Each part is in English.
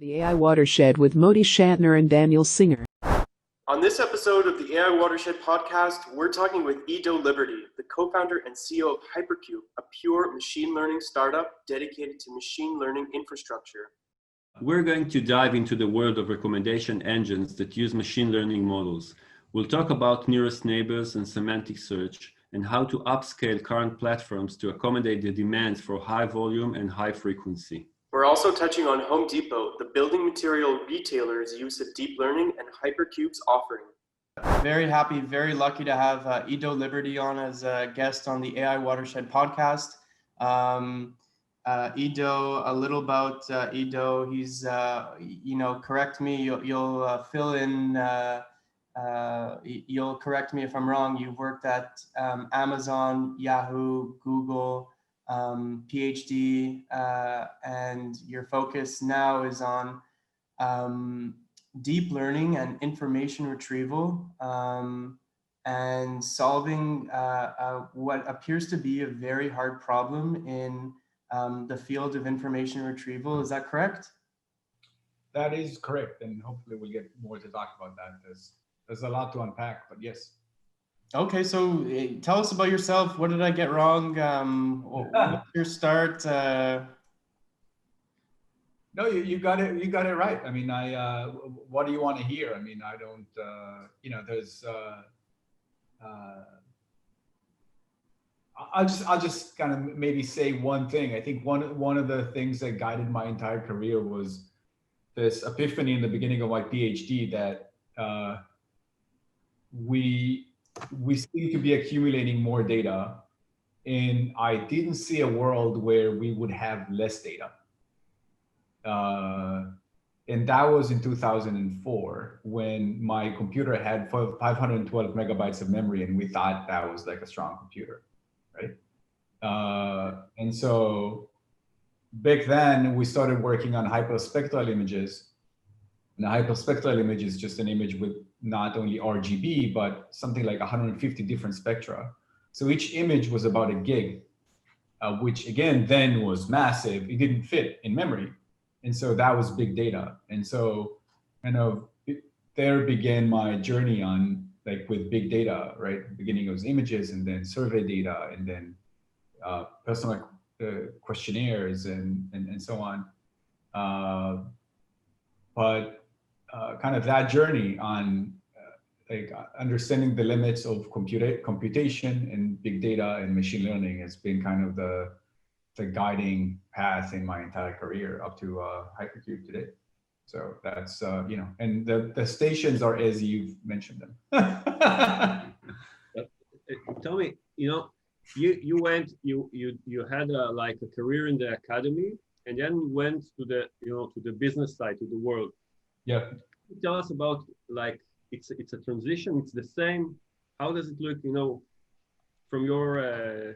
The AI Watershed with Moti Shatner and Daniel Singer. On this episode of the AI Watershed podcast, we're talking with Ido Liberty, the co-founder and CEO of HyperCube, a pure machine learning startup dedicated to machine learning infrastructure. We're going to dive into the world of recommendation engines that use machine learning models. We'll talk about nearest neighbors and semantic search and how to upscale current platforms to accommodate the demands for high volume and high frequency. We're also touching on Home Depot, the building material retailer's use of deep learning and HyperCube's offering. Very happy, very lucky to have Ido Liberty on as a guest on the AI Watershed podcast. Ido, a little about Ido. He's, correct me. You'll fill in. You'll correct me if I'm wrong. You've worked at Amazon, Yahoo, Google. PhD, and your focus now is on deep learning and information retrieval and solving what appears to be a very hard problem in the field of information retrieval. Is that correct? That is correct, and hopefully we'll get more to talk about that. There's a lot to unpack, but yes. Okay, so tell us about yourself. What did I get wrong? What's your start? No, you got it. You got it right. I mean, what do you want to hear? I mean, I don't. There's. I'll just kind of maybe say one thing. I think one of the things that guided my entire career was this epiphany in the beginning of my PhD that we seem to be accumulating more data, and I didn't see a world where we would have less data. And that was in 2004 when my computer had 512 megabytes of memory, and we thought that was like a strong computer, right? And so back then we started working on hyperspectral images. And a hyperspectral image is just an image with not only RGB, but something like 150 different spectra. So each image was about a gig, which again, then was massive. It didn't fit in memory. And so that was big data. And so there began my journey on with big data, right? Beginning it was images, and then survey data, and then personal questionnaires and so on. But kind of that journey on understanding the limits of computation and big data and machine learning has been kind of the guiding path in my entire career up to HyperCube today. So that's and the stations are as you've mentioned them. Tell me, you had a career in the academy, and then went to the business side, to the world. Yeah. Tell us about it's a transition. It's the same. How does it look? From your.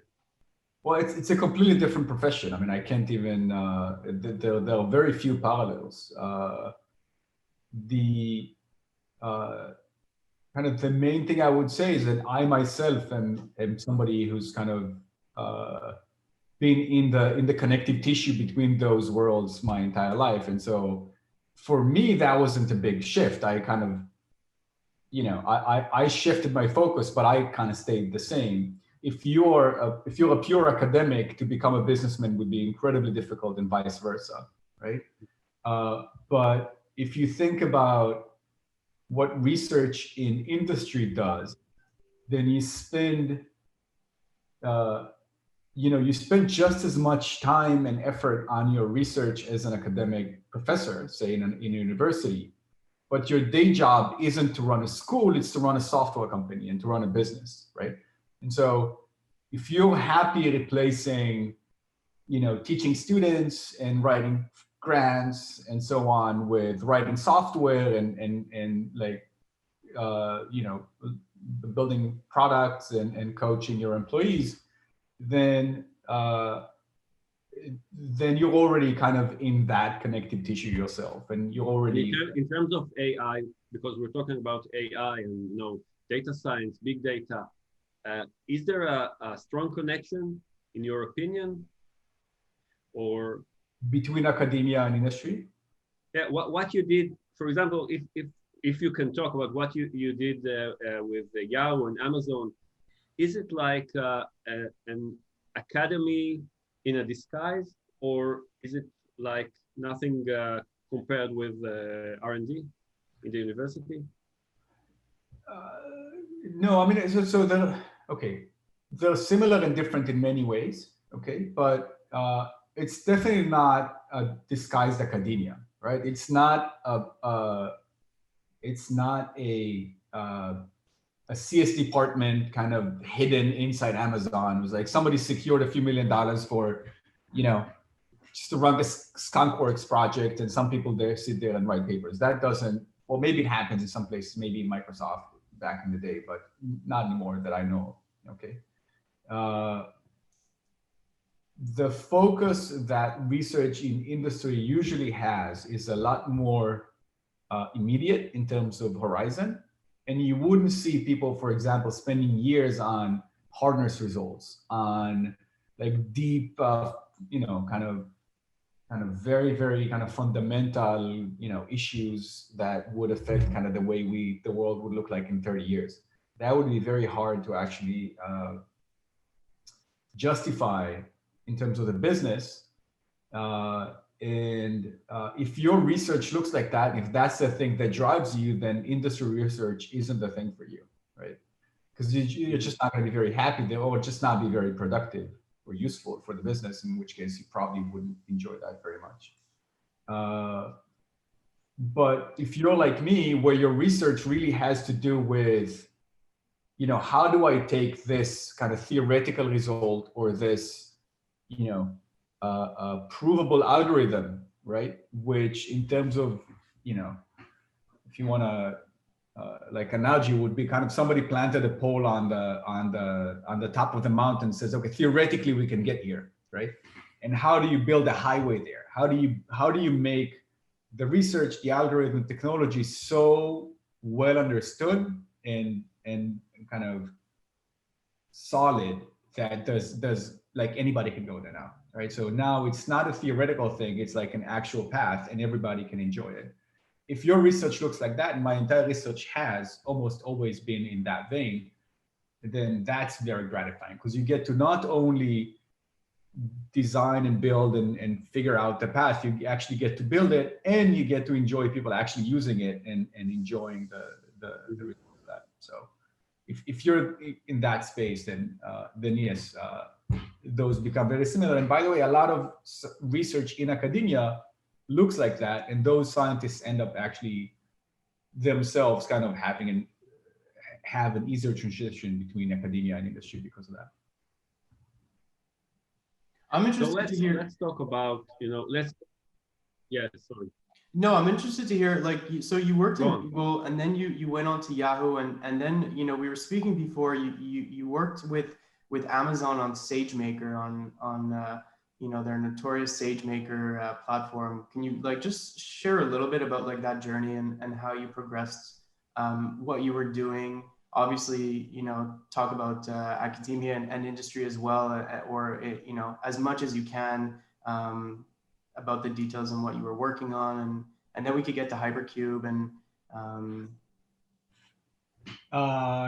Well, it's a completely different profession. I mean, I can't even. There are very few parallels. Kind of the main thing I would say is that I myself am somebody who's kind of been in the connective tissue between those worlds my entire life, and so. For me, that wasn't a big shift. I kind of, I shifted my focus, but I kind of stayed the same. If you're a pure academic, to become a businessman would be incredibly difficult, and vice versa, right? But if you think about what research in industry does, then you spend you spend just as much time and effort on your research as an academic professor, say in a university, but your day job isn't to run a school, it's to run a software company and to run a business, right? And so if you're happy replacing, teaching students and writing grants and so on with writing software and building products and coaching your employees, then you're already kind of in that connective tissue yourself, and you're already in terms of AI, because we're talking about AI and data science, big data. Is there a strong connection, in your opinion, or between academia and industry? Yeah, what you did, for example, if you can talk about what you did with Yahoo and Amazon, is it like an academy in a disguise, or is it like nothing compared with R&D in the university? No, I mean, so okay, they're similar and different in many ways, okay, but it's definitely not a disguised academia, right? It's not a CS department kind of hidden inside Amazon. It was like somebody secured a few $1 million for, just to run this skunkworks project, and some people there sit there and write papers. That doesn't, well, maybe it happens in some places, maybe in Microsoft back in the day, but not anymore that I know. Okay. The focus that research in industry usually has is a lot more immediate in terms of horizon. And you wouldn't see people, for example, spending years on hardness results, on like deep, kind of very, very kind of fundamental, issues that would affect kind of the way the world would look like in 30 years. That would be very hard to actually justify in terms of the business. If your research looks like that, if that's the thing that drives you, then industry research isn't the thing for you, right? Because you're just not going to be very happy there, or just not be very productive or useful for the business, in which case you probably wouldn't enjoy that very much. But if you're like me, where your research really has to do with, how do I take this kind of theoretical result or this, provable algorithm, right? Which in terms of, if you want to, like analogy would be kind of somebody planted a pole on the top of the mountain, says, okay, theoretically we can get here, right? And how do you build a highway there? How do you make the research, the algorithm, technology so well understood and kind of solid that does like anybody can go there now, right? So now it's not a theoretical thing, it's like an actual path and everybody can enjoy it. If your research looks like that, and my entire research has almost always been in that vein, then that's very gratifying, because you get to not only design and build and figure out the path, you actually get to build it, and you get to enjoy people actually using it and enjoying the result of that. So if you're in that space, then yes, those become very similar. And by the way, a lot of research in academia looks like that, and those scientists end up actually themselves kind of have an easier transition between academia and industry because of that. I'm interested to hear. Let's talk about, sorry. No, I'm interested to hear, like, so you worked in Google, and then you went on to Yahoo, and then, we were speaking before, you worked with Amazon on SageMaker, on their notorious SageMaker platform. Can you just share a little bit about that journey and how you progressed, what you were doing? Obviously, talk about academia and industry as well, or as much as you can about the details and what you were working on, and then we could get to HyperCube and.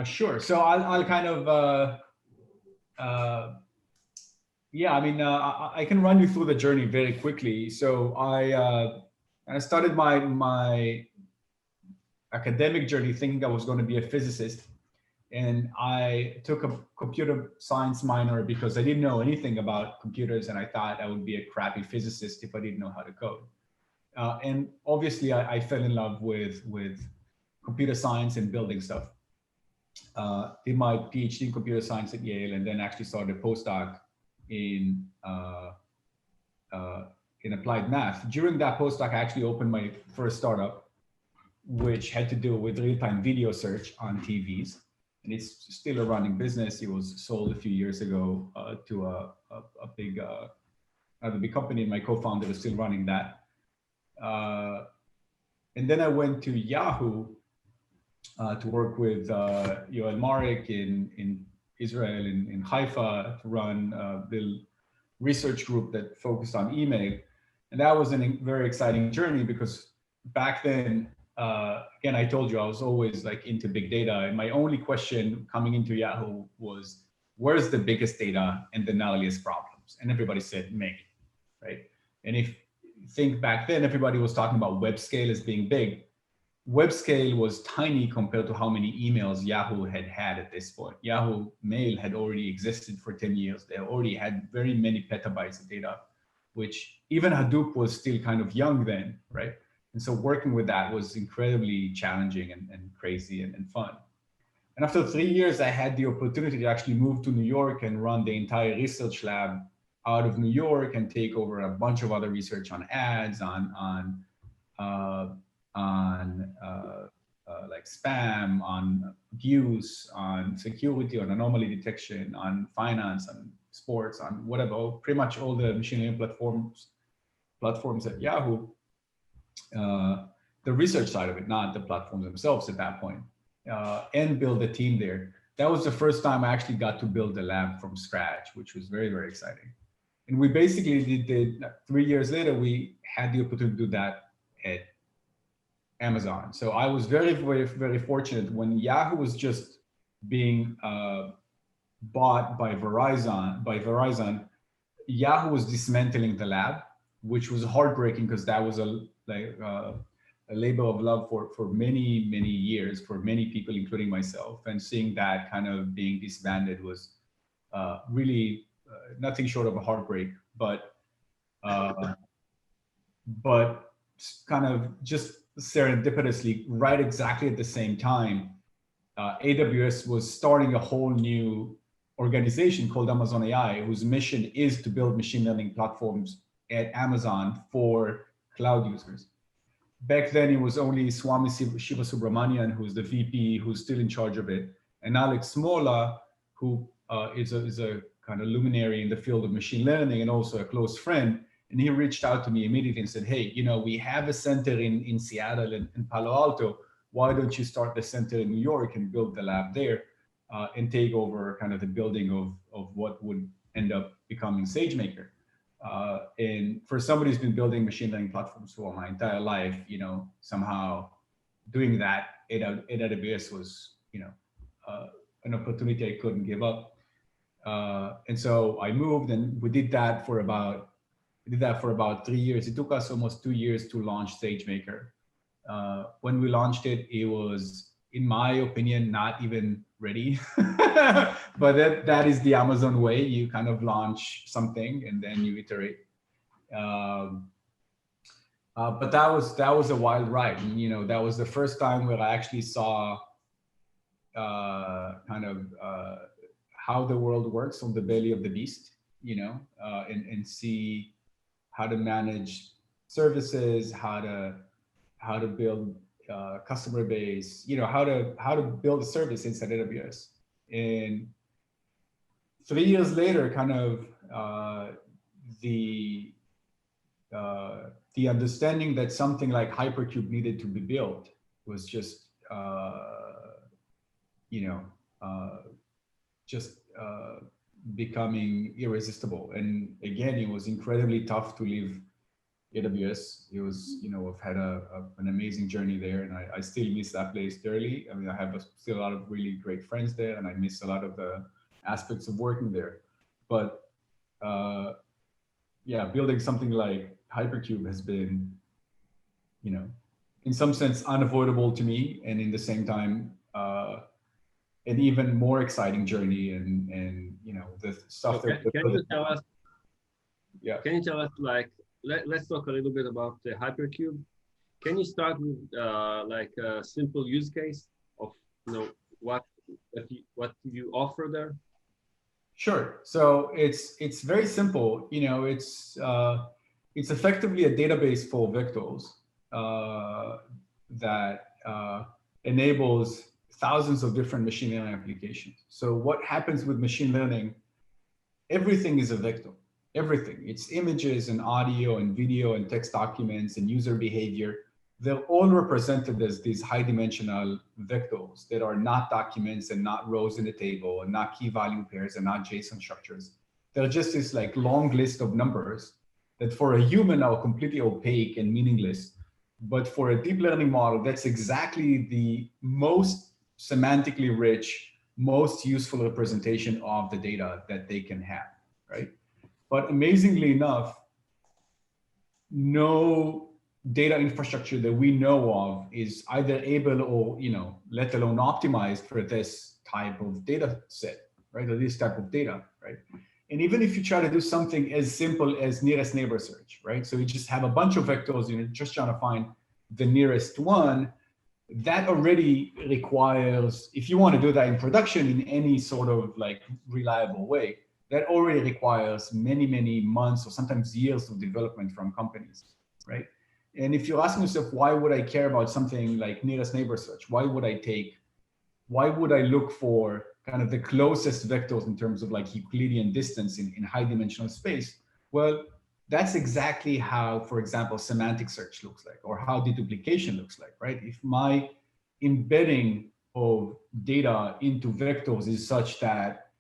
Sure. So I'll kind of. Yeah, I mean, I can run you through the journey very quickly. So I started my academic journey thinking I was going to be a physicist, and I took a computer science minor because I didn't know anything about computers, and I thought I would be a crappy physicist if I didn't know how to code. And obviously, I fell in love with computer science and building stuff. Did my PhD in computer science at Yale, and then actually started a postdoc in applied math. During that postdoc, I actually opened my first startup, which had to do with real-time video search on TVs. And it's still a running business. It was sold a few years ago to a big company. My co-founder is still running that. And then I went to Yahoo to work with Yoel Marek in Israel, in Haifa, to run the research group that focused on email. And that was a very exciting journey because back then, again, I told you I was always like into big data, and my only question coming into Yahoo was, where's the biggest data and the gnarliest problems? And everybody said me, right? And if you think back then, everybody was talking about web scale as being big. Web scale was tiny compared to how many emails Yahoo had at this point. Yahoo Mail had already existed for 10 years. They already had very many petabytes of data, which even Hadoop was still kind of young then, right? And so working with that was incredibly challenging and crazy and fun. And after 3 years, I had the opportunity to actually move to New York and run the entire research lab out of New York and take over a bunch of other research on ads, on like spam, on abuse, on security, on anomaly detection, on finance, on sports, on whatever, pretty much all the machine learning platforms at Yahoo, the research side of it, not the platforms themselves at that point, and build a team there. That was the first time I actually got to build the lab from scratch, which was very, very exciting. And we basically did 3 years later, we had the opportunity to do that at Amazon. So I was very, very, very fortunate when Yahoo was just being bought by Verizon. Yahoo was dismantling the lab, which was heartbreaking because that was a labor of love for many, many years for many people, including myself. And seeing that kind of being disbanded was really nothing short of a heartbreak, but kind of just serendipitously, right exactly at the same time, AWS was starting a whole new organization called Amazon AI, whose mission is to build machine learning platforms at Amazon for cloud users. Back then, it was only Swami Shiva Subramanian, who's the VP, who's still in charge of it, and Alex Smola, who is a kind of luminary in the field of machine learning and also a close friend. And he reached out to me immediately and said, hey, we have a center in Seattle and in Palo Alto. Why don't you start the center in New York and build the lab there and take over kind of the building of what would end up becoming SageMaker? And for somebody who's been building machine learning platforms for my entire life, somehow doing that at AWS was, an opportunity I couldn't give up. And so I moved, and we did that for about 3 years. It took us almost 2 years to launch SageMaker. When we launched it, it was, in my opinion, not even ready. But that is the Amazon way. You kind of launch something and then you iterate. But that was a wild ride. And, that was the first time where I actually saw how the world works on the belly of the beast, and see how to manage services, how to build customer base, how to build a service inside AWS. And 3 years later, kind of the understanding that something like HyperCube needed to be built was just becoming irresistible. And again, it was incredibly tough to leave AWS. It was, I've had an amazing journey there, and I still miss that place dearly. I mean, I have still a lot of really great friends there, and I miss a lot of the aspects of working there. But building something like HyperCube has been, in some sense unavoidable to me, and in the same time, an even more exciting journey, and the stuff so that. Can you tell us? Yeah. Can you tell us, like, let's talk a little bit about the HyperCube. Can you start with like a simple use case of what you offer there? Sure. So it's very simple. It's effectively a database for vectors that enables thousands of different machine learning applications. So what happens with machine learning? Everything is a vector. Everything. It's images and audio and video and text documents and user behavior. They're all represented as these high-dimensional vectors that are not documents and not rows in the table and not key value pairs and not JSON structures. They're just this like long list of numbers that for a human are completely opaque and meaningless. But for a deep learning model, that's exactly the most semantically rich, most useful representation of the data that they can have, right? But amazingly enough, no data infrastructure that we know of is either able or, let alone optimized for this type of data set, right? Or this type of data, right? And even if you try to do something as simple as nearest neighbor search, right? So you just have a bunch of vectors, you're just trying to find the nearest one, that already requires, if you want to do that in production in any sort of like reliable way, that already requires many, many months or sometimes years of development from companies, right? And if you're asking yourself, why would I care about something like nearest neighbor search? Why would I look for kind of the closest vectors in terms of like Euclidean distance in high dimensional space? Well, that's exactly how, for example, semantic search looks like, or how deduplication looks like, right? If my embedding of data into vectors is such that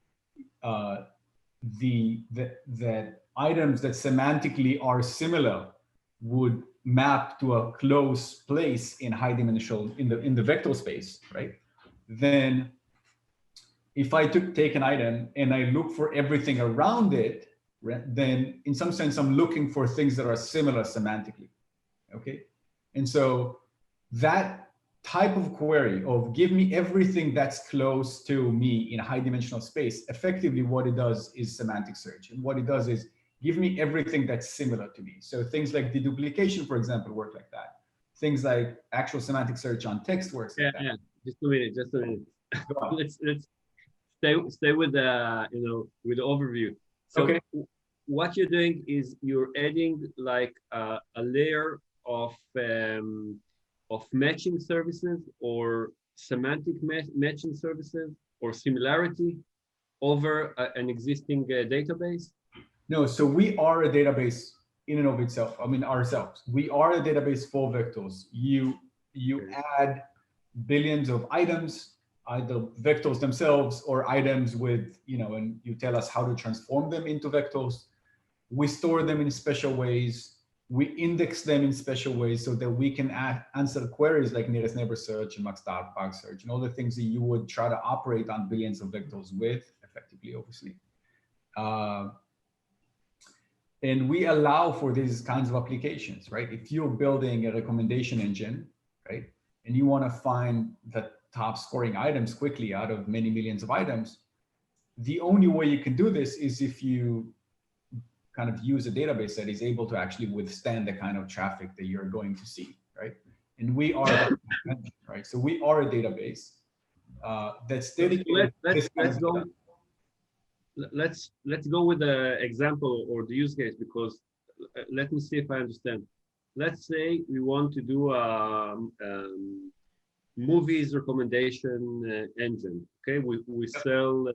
that items that semantically are similar would map to a close place in high dimensional in the vector space, right? Then if I take an item and I look for everything around it, then in some sense, I'm looking for things that are similar semantically, okay? And so that type of query of give me everything that's close to me in high dimensional space, effectively what it does is semantic search. And what it does is give me everything that's similar to me. So things like deduplication, for example, work like that. Things like actual semantic search on text works like that. Yeah. Just a minute. let's stay with the with the overview. So okay. What you're doing is you're adding like a layer of matching services or semantic matching services or similarity over an existing database. No, so we are a database in and of itself. I mean, ourselves. We are a database for vectors. You add billions of items, either vectors themselves or items with, and you tell us how to transform them into vectors. We store them in special ways. We index them in special ways so that we can answer queries like nearest neighbor search and max bug search and all the things that you would try to operate on billions of vectors with effectively, obviously. And we allow for these kinds of applications, right? If you're building a recommendation engine, right, and you want to find the top scoring items quickly out of many millions of items, the only way you can do this is if you kind of use a database that is able to actually withstand the kind of traffic that you're going to see, right? And we are that, right? So we are a database that's dedicated. Let's go with the example or the use case, because let me see if I understand. Let's say we want to do a movies recommendation engine. Okay, we sell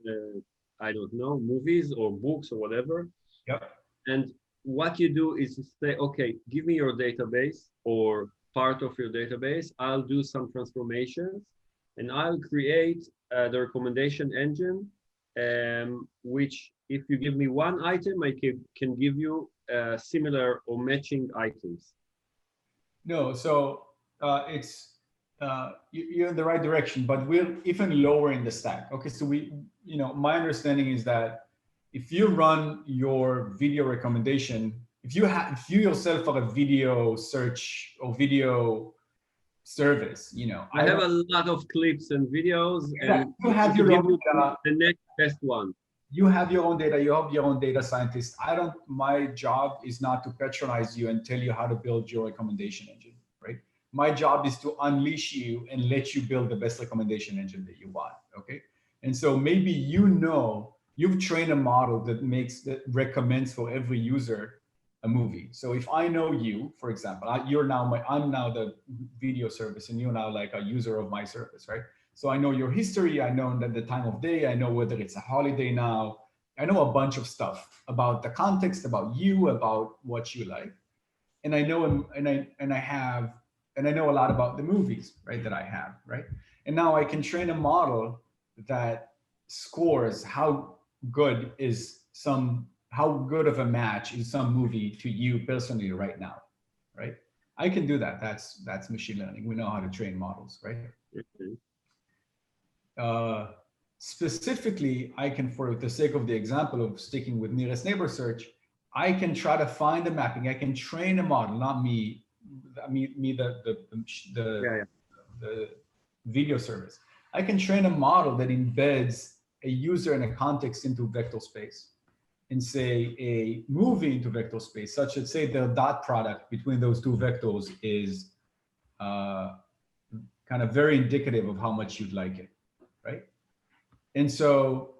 I don't know, movies or books or whatever. Yep. And what you do is you say, okay, give me your database or part of your database. I'll do some transformations and I'll create the recommendation engine, which if you give me one item, I can give you similar or matching items. No, so you're in the right direction, but we're even lower in the stack. Okay, so my understanding is that if you run your video recommendation, if you yourself are a video search or video service, I have a lot of clips and videos, and you have your own data. The next best one. You have your own data. You have your own data scientist. My job is not to patronize you and tell you how to build your recommendation engine, right? My job is to unleash you and let you build the best recommendation engine that you want, okay? And so maybe you've trained a model that recommends for every user a movie. So if I know you, for example, I'm now the video service and you're now like a user of my service, right? So I know your history, I know the time of day, I know whether it's a holiday now, I know a bunch of stuff about the context, about you, about what you like. And I know I know a lot about the movies, right, that I have, right? And now I can train a model that scores how good of a match is some movie to you personally right now, right? I can do that. That's machine learning. We know how to train models, right? Okay. Specifically, I can, for the sake of the example of sticking with nearest neighbor search, I can try to find a mapping. I can train a model, not me, Yeah, yeah. the video service. I can train a model that embeds a user and a context into vector space, and say a movie into vector space, such that say the dot product between those two vectors is kind of very indicative of how much you'd like it, right? And so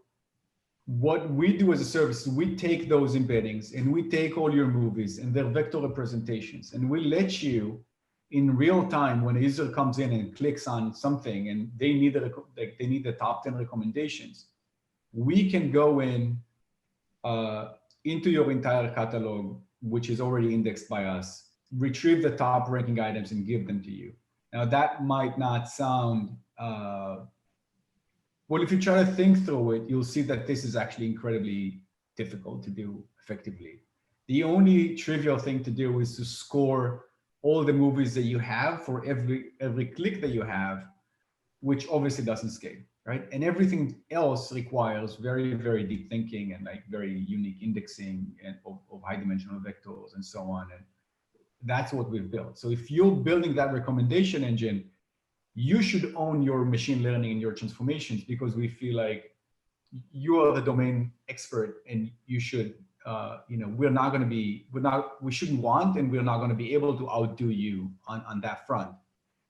what we do as a service is we take those embeddings and we take all your movies and their vector representations, and we let you in real time, when a user comes in and clicks on something and they need the top 10 recommendations, we can go in into your entire catalog, which is already indexed by us, retrieve the top ranking items and give them to you. Now that might not sound, well, if you try to think through it, you'll see that this is actually incredibly difficult to do effectively. The only trivial thing to do is to score all the movies that you have for every click that you have, which obviously doesn't scale, right? And everything else requires very, very deep thinking and like very unique indexing and of high dimensional vectors and so on. And that's what we've built. So if you're building that recommendation engine, you should own your machine learning and your transformations, because we feel like you are the domain expert and you should, we shouldn't want, and we're not going to be able to outdo you on that front.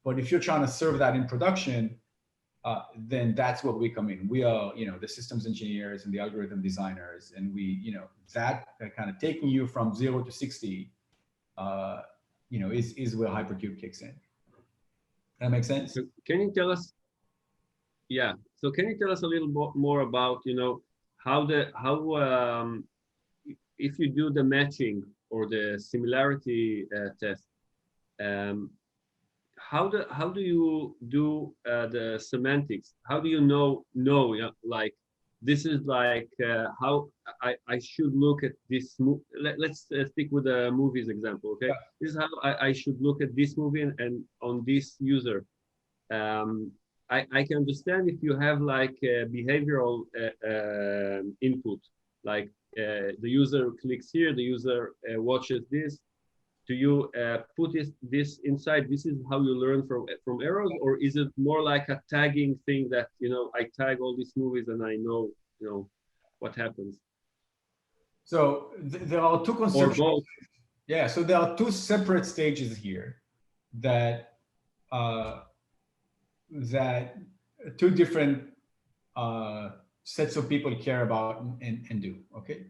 But if you're trying to serve that in production, then that's what we come in. We are, the systems engineers and the algorithm designers, and we, that kind of taking you from 0 to 60, is where HyperCube kicks in. That makes sense? So can you tell us? Yeah. So can you tell us a little more about, if you do the matching or the similarity test, how do you do the semantics? How do you know like this is like how I should look at this movie? Let's stick with the movies example, okay? Yeah. This is how I should look at this movie and on this user. I can understand if you have like a behavioral input, like the user clicks here, the user watches this. Do you put this inside? This is how you learn from errors, or is it more like a tagging thing that I tag all these movies and I know what happens? So there are two conceptual. Yeah. So there are two separate stages here that two different sets of people care about and do. Okay.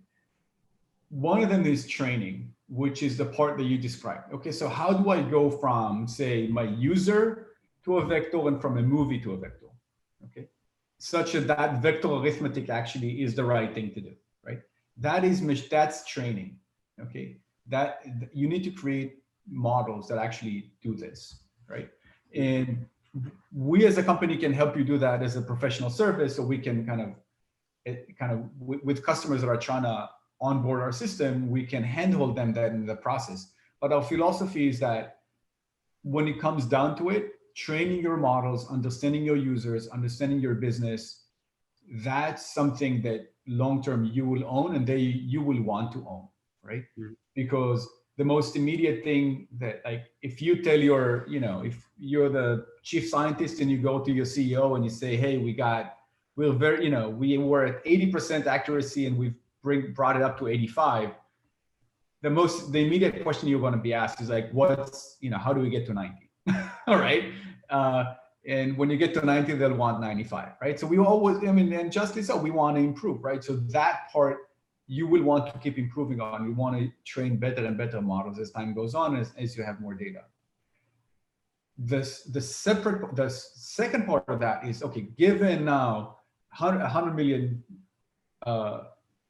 One of them is training, which is the part that you described. Okay, so how do I go from, say, my user to a vector and from a movie to a vector? Okay, such that vector arithmetic actually is the right thing to do, right? That's training. Okay, that you need to create models that actually do this, right? And we as a company can help you do that as a professional service, so we can kind of with customers that are trying to onboard our system, we can handhold them that in the process. But our philosophy is that when it comes down to it, training your models, understanding your users, understanding your business, that's something that long-term you will own and you will want to own, right? Mm-hmm. Because the most immediate thing that, like, if you tell your, if you're the chief scientist and you go to your CEO and you say, hey, we were at 80% accuracy and we've brought it up to 85. The immediate question you're going to be asked is like, how do we get to 90? All right. And when you get to 90, they'll want 95, right? So we always, and justly so, we want to improve, right? So that part you will want to keep improving on. You want to train better and better models as time goes on, as you have more data. The second part of that is, okay, given now 100 million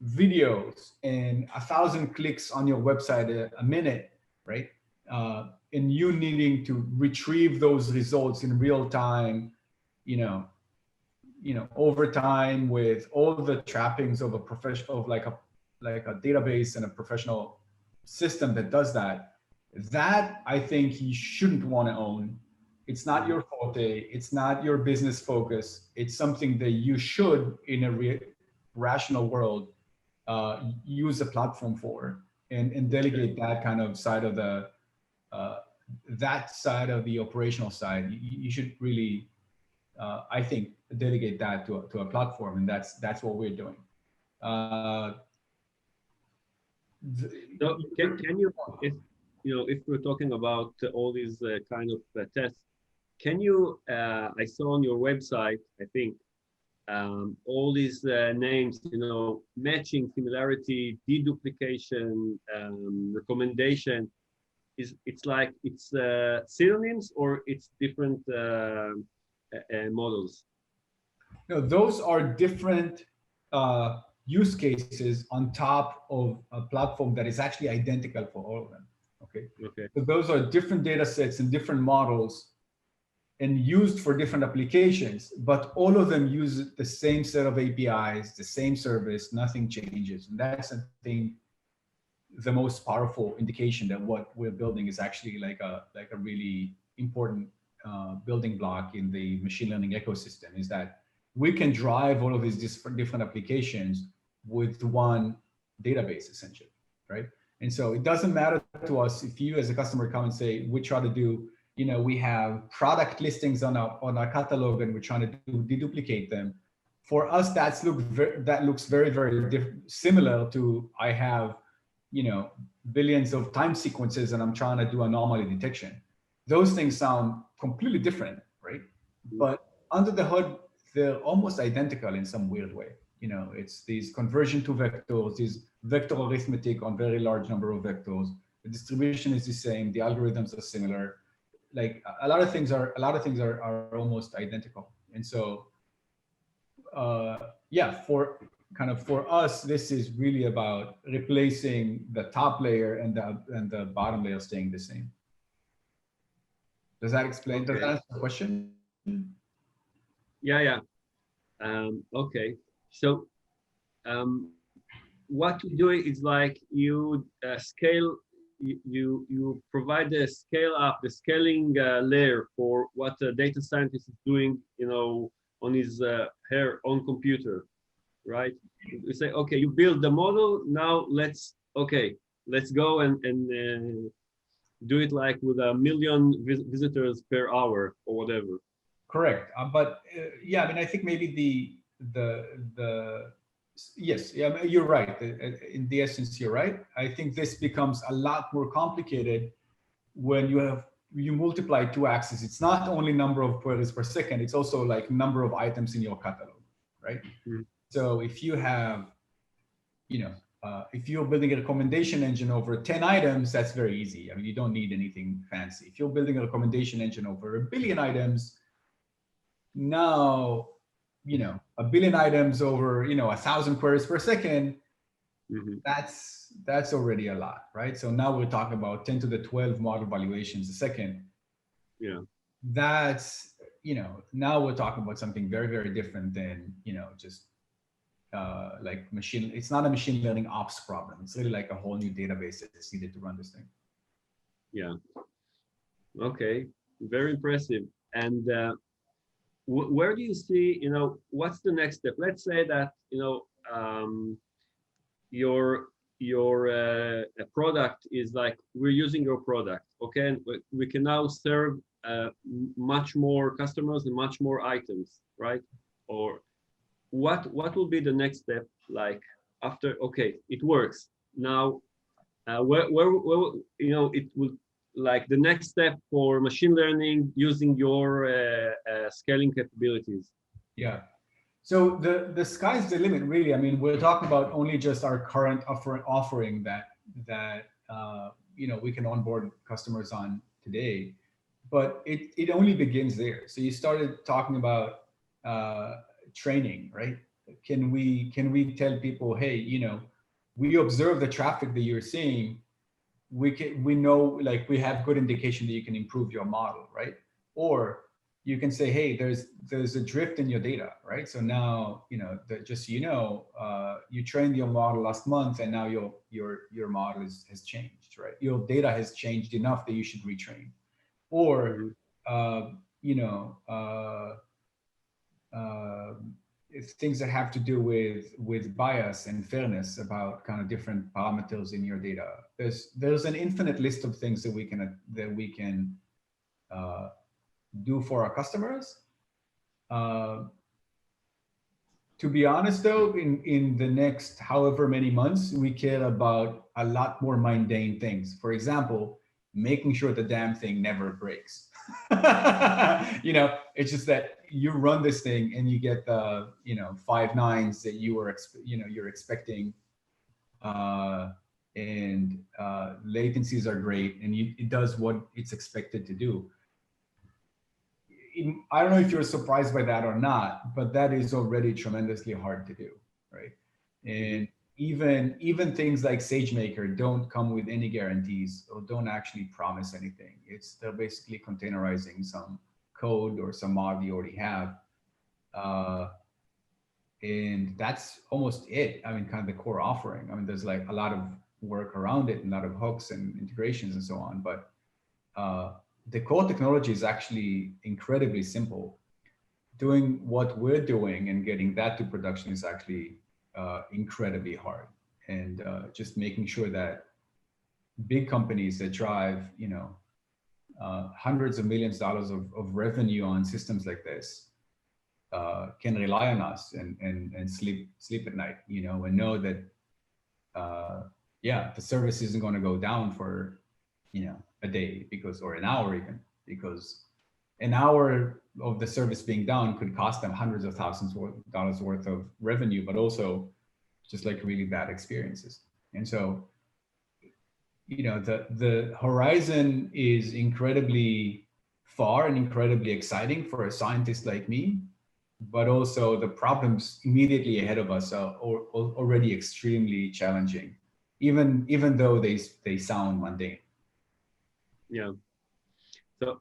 videos and 1,000 clicks on your website a minute, right? And you needing to retrieve those results in real time, over time with all the trappings of a professional, like a database and a professional system that does that. That I think you shouldn't want to own. It's not your forte. It's not your business focus. It's something that you should, in a rational world, use a platform for, and delegate that kind of side of the that side of the operational side. You should really, I think, delegate that to a platform, and that's what we're doing. So can you, if if we're talking about all these kind of tests, can you? I saw on your website, I think, all these names, matching, similarity, deduplication, recommendation. It's like it's synonyms, or it's different models? No, those are different use cases on top of a platform that is actually identical for all of them. Okay. Okay. So those are different data sets and different models and used for different applications, but all of them use the same set of APIs, the same service, nothing changes. And that's, I think, the most powerful indication that what we're building is actually like a really important building block in the machine learning ecosystem, is that we can drive all of these different applications with one database, essentially, right? And so it doesn't matter to us if you as a customer come and say, we try to do, we have product listings on our catalog and we're trying to deduplicate them. For us, that looks very, very similar to, I have, billions of time sequences and I'm trying to do anomaly detection. Those things sound completely different, right? But under the hood, they're almost identical in some weird way. It's these conversion to vectors, these vector arithmetic on very large number of vectors. The distribution is the same. The algorithms are similar. Like a lot of things are almost identical. And so, for us, this is really about replacing the top layer and the bottom layer staying the same. Does that explain? Okay. Does that answer the question? Yeah. Okay. So what you do is like you scale, you provide the scale up, the scaling layer for what a data scientist is doing, on his own computer, right? You say, okay, you build the model. Now let's go and do it like with 1 million visitors per hour or whatever. Correct. I think maybe yes, you're right. In the essence, you're right. I think this becomes a lot more complicated when you multiply two axes. It's not only number of queries per second, it's also like number of items in your catalog, right? Mm-hmm. So if you have, if you're building a recommendation engine over 10 items, that's very easy. I mean, you don't need anything fancy. If you're building a recommendation engine over 1 billion items, now, 1 billion items over, 1,000 queries per second, mm-hmm. That's already a lot, right? So now we're talking about 10 to the 12 model valuations a second. Yeah. That's, now we're talking about something very, very different than, just like it's not a machine learning ops problem. It's really like a whole new database that's needed to run this thing. Yeah. Okay. Very impressive. And where do you see, what's the next step? Let's say that, your product is like, we're using your product, okay? And we can now serve much more customers and much more items, right? Or what will be the next step, like after, okay, it works. Now, where it will, like the next step for machine learning using your scaling capabilities? Yeah. So the sky's the limit, really. I mean, we're talking about only just our current offering that we can onboard customers on today, but it only begins there. So you started talking about training, right? Can we tell people, hey, we observe the traffic that you're seeing. We know, like, we have good indication that you can improve your model, right? Or you can say, hey, there's a drift in your data, right? So now, just so you know, you trained your model last month, and now your model has changed, right? Your data has changed enough that you should retrain, or you know, it's things that have to do with bias and fairness about kind of different parameters in your data. There's an infinite list of things that we can do for our customers. To be honest, though, in the next however many months, we care about a lot more mundane things. For example, making sure the damn thing never breaks. It's just that you run this thing and you get the 5 nines that you're expecting, and latencies are great, and it does what it's expected to do. I don't know if you're surprised by that or not, but that is already tremendously hard to do, right? And even things like SageMaker don't come with any guarantees or don't actually promise anything. They're basically containerizing some code or some model you already have. And that's almost it. I mean, kind of the core offering. I mean, there's like a lot of work around it, and a lot of hooks and integrations and so on, but the core technology is actually incredibly simple. Doing what we're doing and getting that to production is actually incredibly hard. And just making sure that big companies that drive, hundreds of millions of dollars of revenue on systems like this can rely on us and sleep at night, and know that, the service isn't going to go down for, a day or an hour even, because an hour of the service being down could cost them hundreds of thousands of dollars worth of revenue, but also just like really bad experiences. And so, the horizon is incredibly far and incredibly exciting for a scientist like me, but also the problems immediately ahead of us are already extremely challenging, even though they sound mundane. Yeah. So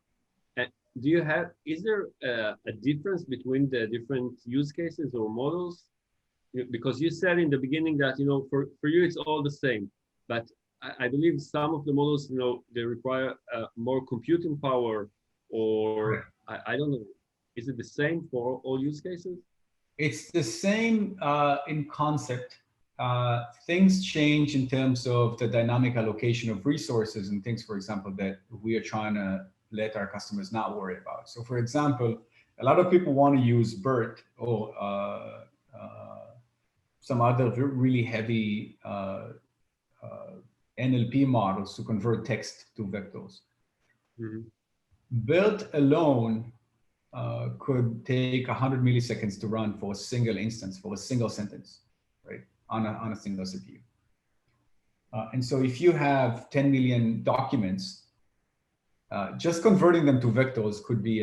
is there a difference between the different use cases or models? Because you said in the beginning that, for you, it's all the same, but I believe some of the models, they require more computing power, or I don't know. Is it the same for all use cases? It's the same in concept. Things change in terms of the dynamic allocation of resources and things, for example, that we are trying to let our customers not worry about. So for example, a lot of people want to use BERT or some other really heavy NLP models to convert text to vectors. Mm-hmm. BERT alone could take 100 milliseconds to run for a single instance, for a single sentence, right? On a single CPU. And so if you have 10 million documents, just converting them to vectors could be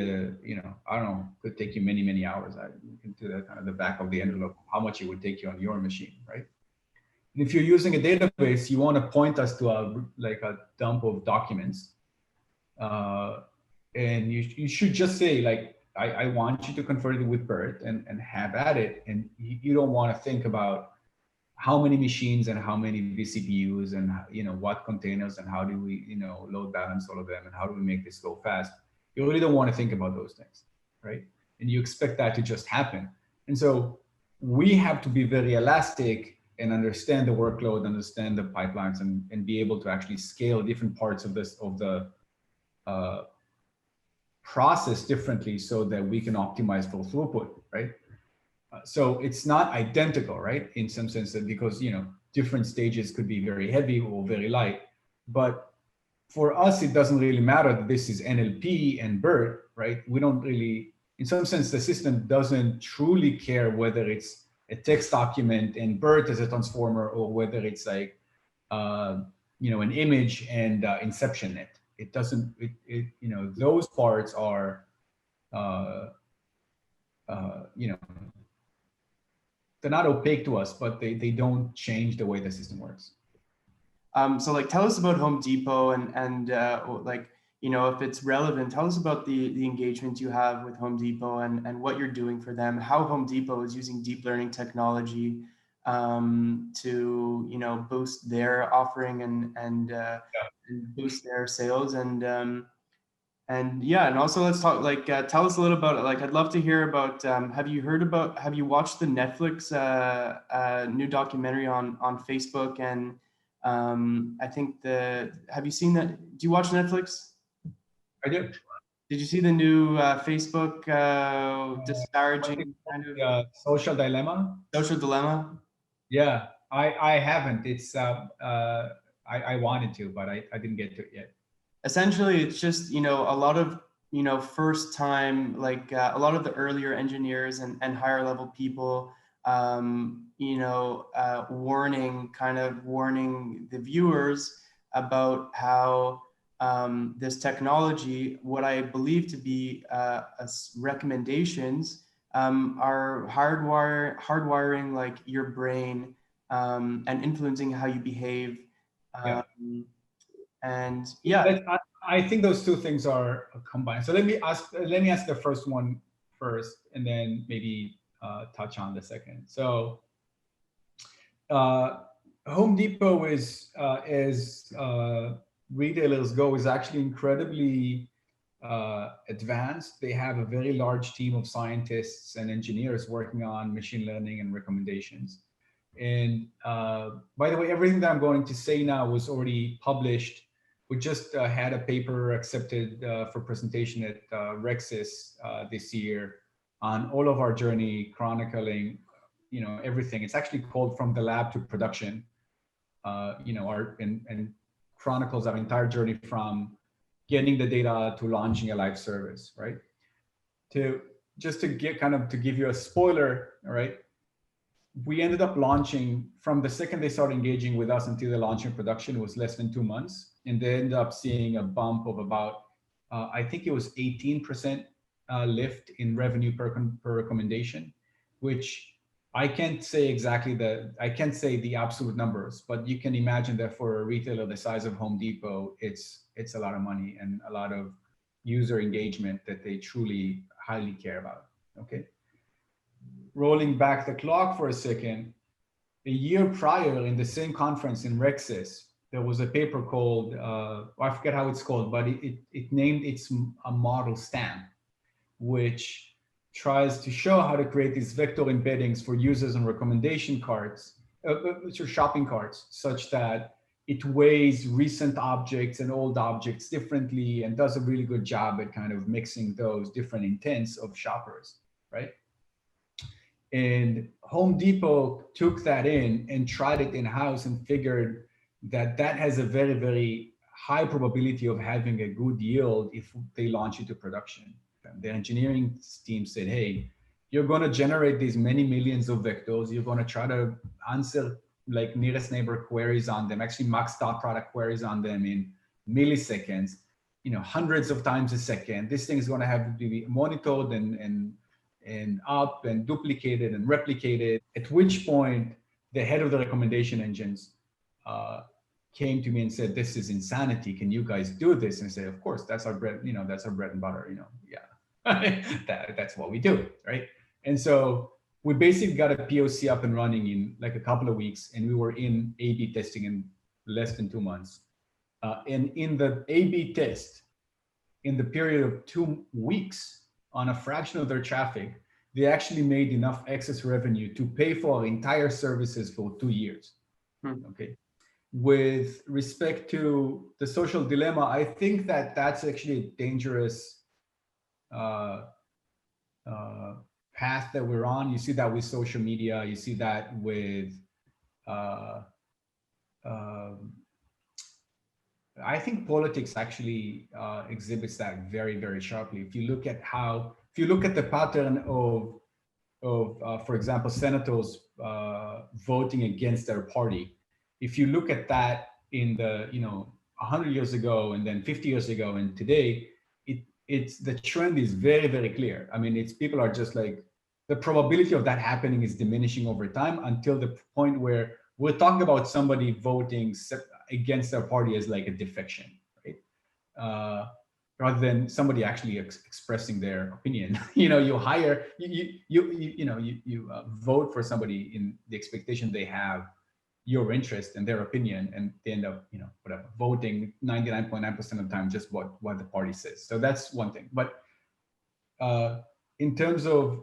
could take you many, many hours. Into the kind of the back of the envelope, how much it would take you on your machine, right? And if you're using a database, you want to point us to a dump of documents. And you should just say, like, I want you to convert it with BERT and have at it. And you don't want to think about how many machines and how many vCPUs and what containers and how do we load balance all of them and how do we make this go fast. You really don't want to think about those things, right? And you expect that to just happen. And so we have to be very elastic and understand the workload, understand the pipelines, and be able to actually scale different parts of the process differently so that we can optimize for throughput, right? So it's not identical, right? In some sense, that because, different stages could be very heavy or very light, but for us, it doesn't really matter that this is NLP and BERT, right? We don't really, in some sense, the system doesn't truly care whether it's a text document and BERT as a transformer, or whether it's like, an image and InceptionNet. It doesn't, those parts are, they're not opaque to us, but they don't change the way the system works. So tell us about Home Depot and if it's relevant, tell us about the engagement you have with Home Depot and what you're doing for them, how Home Depot is using deep learning technology to boost their offering and boost their sales and yeah, and also let's talk tell us a little about I'd love to hear about have you watched the Netflix new documentary on Facebook and I think have you seen that? Do you watch Netflix? I do. Did you see the new Facebook disparaging kind of social dilemma? Social dilemma? Yeah, I haven't. It's I wanted to, but I didn't get to it yet. Essentially, it's just a lot of first time a lot of the earlier engineers and higher level people warning the viewers about how this technology, what I believe to be recommendations, are hardwiring your brain and influencing how you behave. And yeah, I think those two things are combined. So let me ask the first one first, and then maybe touch on the second. So Home Depot is, as retailers go, is actually incredibly advanced. They have a very large team of scientists and engineers working on machine learning and recommendations. And by the way, everything that I'm going to say now was already published. We just had a paper accepted for presentation at Rexis this year on all of our journey, chronicling, everything. It's actually called From the Lab to Production, and chronicles our entire journey from getting the data to launching a live service, right? To give you a spoiler, right? We ended up launching, from the second they started engaging with us until the launch in production was less than 2 months. And they ended up seeing a bump of about, I think it was 18% lift in revenue per recommendation, which I can't say I can't say the absolute numbers, but you can imagine that for a retailer the size of Home Depot, it's a lot of money and a lot of user engagement that they truly highly care about, okay? Rolling back the clock for a second, a year prior in the same conference in Rexis, there was a paper called, I forget how it's called, but it named its a model stamp, which tries to show how to create these vector embeddings for users and recommendation cards, shopping carts, such that it weighs recent objects and old objects differently and does a really good job at kind of mixing those different intents of shoppers, right? And Home Depot took that in and tried it in-house and figured that has a very, very high probability of having a good yield if they launch it to production. The engineering team said, hey, you're going to generate these many millions of vectors. You're going to try to answer nearest neighbor queries on them, actually max.product queries on them in milliseconds, hundreds of times a second. This thing is going to have to be monitored and up and duplicated and replicated, at which point the head of the recommendation engines came to me and said, this is insanity. Can you guys do this? And I said, of course, that's our bread, that's our bread and butter, yeah, that's what we do, right? And so we basically got a POC up and running in a couple of weeks, and we were in A/B testing in less than 2 months. And in the A/B test, in the period of 2 weeks, on a fraction of their traffic, they actually made enough excess revenue to pay for our entire services for 2 years. Okay. With respect to the social dilemma, I think that's actually a dangerous path that we're on. You see that with social media. You see that with, I think politics actually exhibits that very, very sharply. If you look at the pattern of for example, senators voting against their party, if you look at that in the 100 years ago and then 50 years ago and today, it's the trend is very, very clear. I mean, people are just the probability of that happening is diminishing over time until the point where we're talking about somebody voting against their party as a defection, right? rather than somebody actually expressing their opinion. You hire, you vote for somebody in the expectation they have your interest and their opinion, and they end up, whatever, voting 99.9% of the time just what the party says. So that's one thing. But in terms of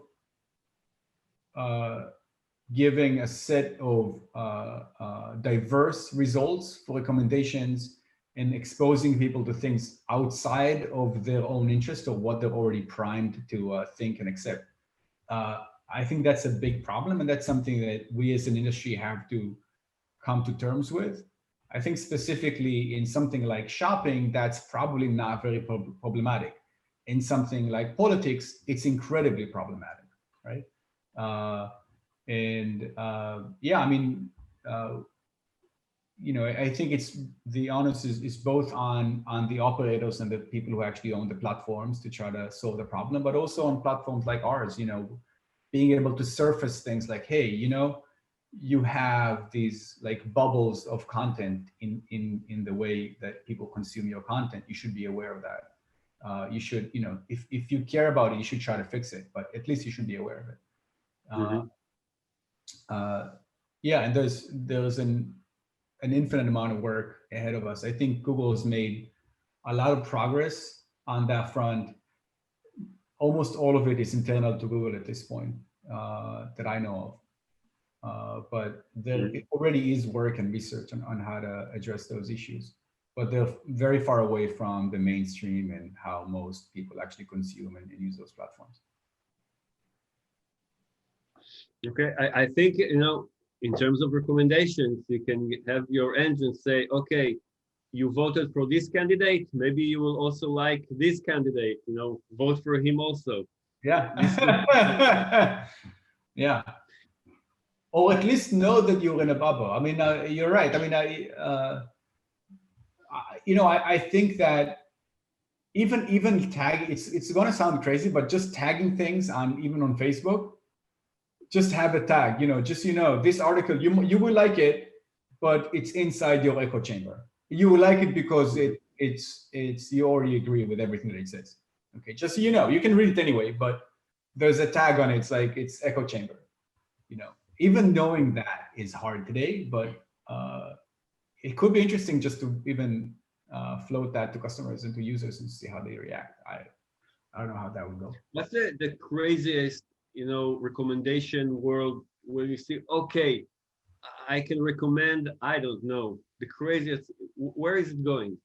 giving a set of diverse results for recommendations and exposing people to things outside of their own interest or what they're already primed to think and accept, I think that's a big problem, and that's something that we as an industry have to come to terms with. I think specifically in something like shopping, that's probably not very problematic. In something like politics, it's incredibly problematic, right? Yeah, I mean, I think it's, the onus is both on the operators and the people who actually own the platforms to try to solve the problem, but also on platforms like ours, being able to surface things like, hey, you have these like bubbles of content in the way that people consume your content. You should be aware of that. You should, if you care about it, you should try to fix it, but at least you should be aware of it. Yeah, and there's an infinite amount of work ahead of us. I think Google has made a lot of progress on that front. Almost all of it is internal to Google at this point that I know of. But there already is work and research on how to address those issues, but they're very far away from the mainstream and how most people actually consume and use those platforms. Okay, I think, in terms of recommendations, you can have your engine say, okay, you voted for this candidate, maybe you will also like this candidate, vote for him also. Yeah. Yeah. Or at least know that you're in a bubble. I mean, you're right. I mean, I think that even tag, it's going to sound crazy, but just tagging things even on Facebook, just have a tag, this article, you will like it, but it's inside your echo chamber. You will like it because it's you already agree with everything that it says. Okay, just so you know, you can read it anyway, but there's a tag on it. It's like it's echo chamber. Even knowing that is hard today, but it could be interesting just to even float that to customers and to users and see how they react. I don't know how that would go. What's the craziest, recommendation world where you see, okay, I can recommend, I don't know, the craziest, where is it going?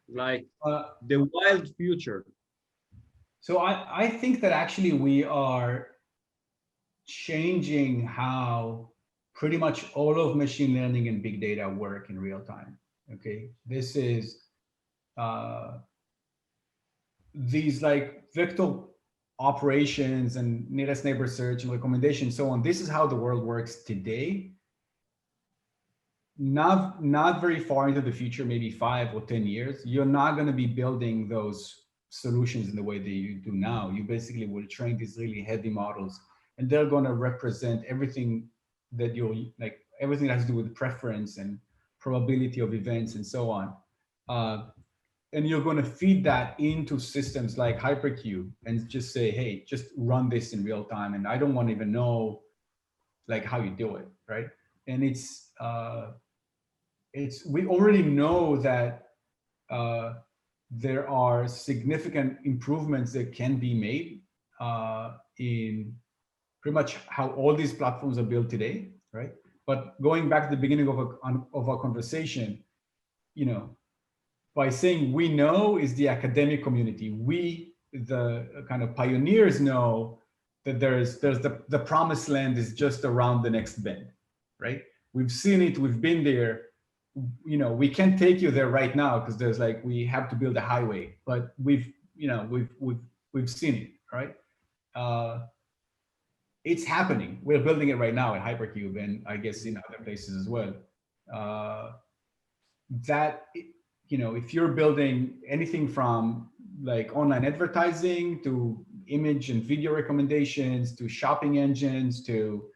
Like the wild future. So I think that actually we are changing how pretty much all of machine learning and big data work in real time. Okay, this is these like vector operations and nearest neighbor search and recommendation, so on. This is how the world works today. Not very far into the future, maybe 5 or 10 years, you're not going to be building those solutions in the way that you do now. You basically will train these really heavy models, and they're going to represent everything that everything that has to do with preference and probability of events and so on. And you're going to feed that into systems like HyperCube and just say, hey, just run this in real time. And I don't want to even know like how you do it, right? And we already know that there are significant improvements that can be made in pretty much how all these platforms are built today, right? But going back to the beginning of our conversation, by saying we know is the academic community. We, the kind of pioneers, know that there's the promised land is just around the next bend, right? We've seen it, we've been there. We can't take you there right now because there's we have to build a highway, but we've seen it, right? It's happening. We're building it right now at HyperCube, and I guess in other places as well. If you're building anything from online advertising to image and video recommendations to shopping engines to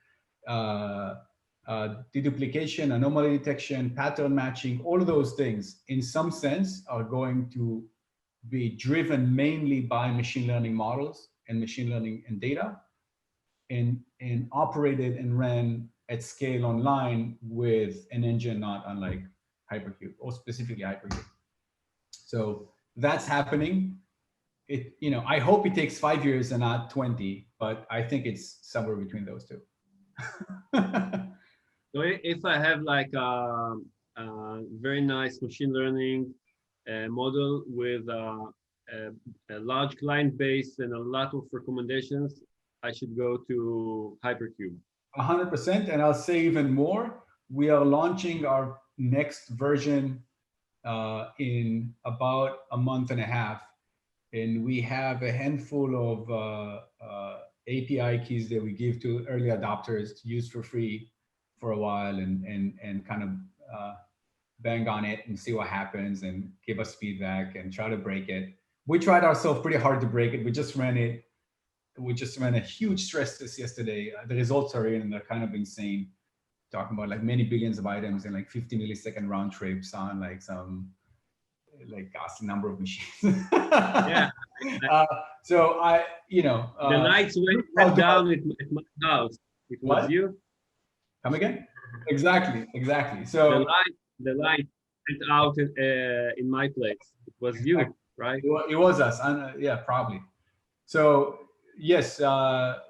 deduplication, anomaly detection, pattern matching, all of those things in some sense are going to be driven mainly by machine learning models and machine learning and data, and operated and ran at scale online with an engine not unlike HyperCube, or specifically HyperCube. So that's happening. I hope it takes 5 years and not 20, but I think it's somewhere between those two. So if I have like a very nice machine learning model with a large client base and a lot of recommendations, I should go to HyperCube. 100%, and I'll say even more. We are launching our next version in about a month and a half, and we have a handful of API keys that we give to early adopters to use for free for a while, and kind of bang on it and see what happens and give us feedback and try to break it. We tried ourselves pretty hard to break it. We just ran a huge stress test yesterday. The results are in, and they're kind of insane. Talking about like many billions of items and like 50 millisecond round trips on like some ghastly number of machines. Yeah. So the lights went down at my house. It was What? you. Come again? Exactly. So the light went out in my place. It was you, right? it was us. Yeah, probably. So yes,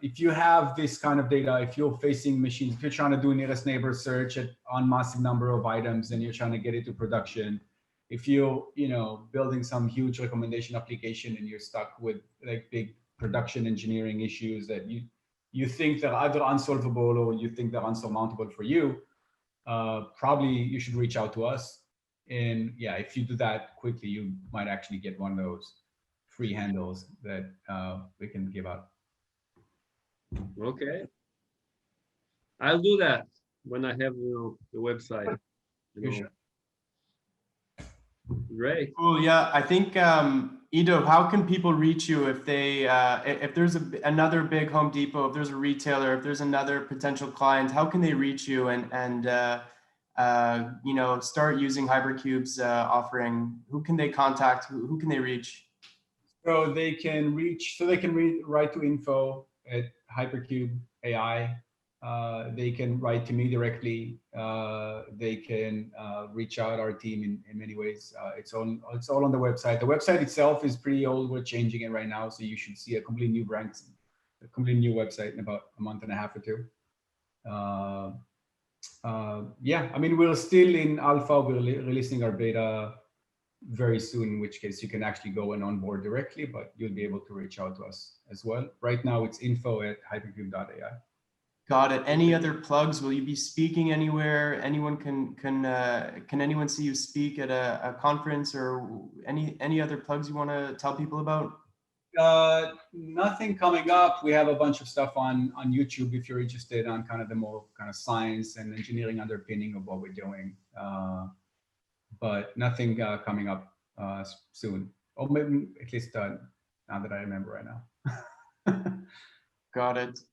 if you have this kind of data, if you're facing machines, if you're trying to do nearest neighbor search on massive number of items and you're trying to get it to production, if you're building some huge recommendation application and you're stuck with like big production engineering issues that you think they're either unsolvable or you think they're unsurmountable for you, probably you should reach out to us. And yeah, if you do that quickly, you might actually get one of those free handles that we can give out. Okay. I'll do that when I have the website. Sure. Great. Cool. Yeah, I think Ido, how can people reach you if they if there's another big Home Depot, if there's a retailer, if there's another potential client, how can they reach you and start using HyperCube's offering? Who can they contact? Who can they reach? So they can write to info@HyperCube.ai. They can write to me directly. They can reach out our team in many ways. It's all on the website. The website itself is pretty old. We're changing it right now, so you should see a completely new brand, a completely new website in about a month and a half or two. Yeah, I mean, we're still in alpha. We're releasing our beta very soon, in which case you can actually go and onboard directly, but you'll be able to reach out to us as well. Right now it's info@hypercube.ai. Got it. Any other plugs? Will you be speaking anywhere? Anyone can anyone see you speak at a conference, or any other plugs you want to tell people about? Nothing coming up. We have a bunch of stuff on YouTube if you're interested on kind of the more kind of science and engineering underpinning of what we're doing. But nothing coming up soon, or maybe at least now that I remember right now. Got it.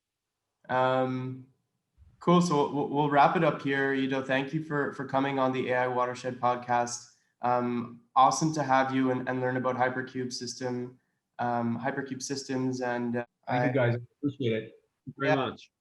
Cool. So we'll wrap it up here. Ido, thank you for coming on the AI Watershed podcast. Awesome to have you and learn about HyperCube systems. And thank you guys. Appreciate it Very much.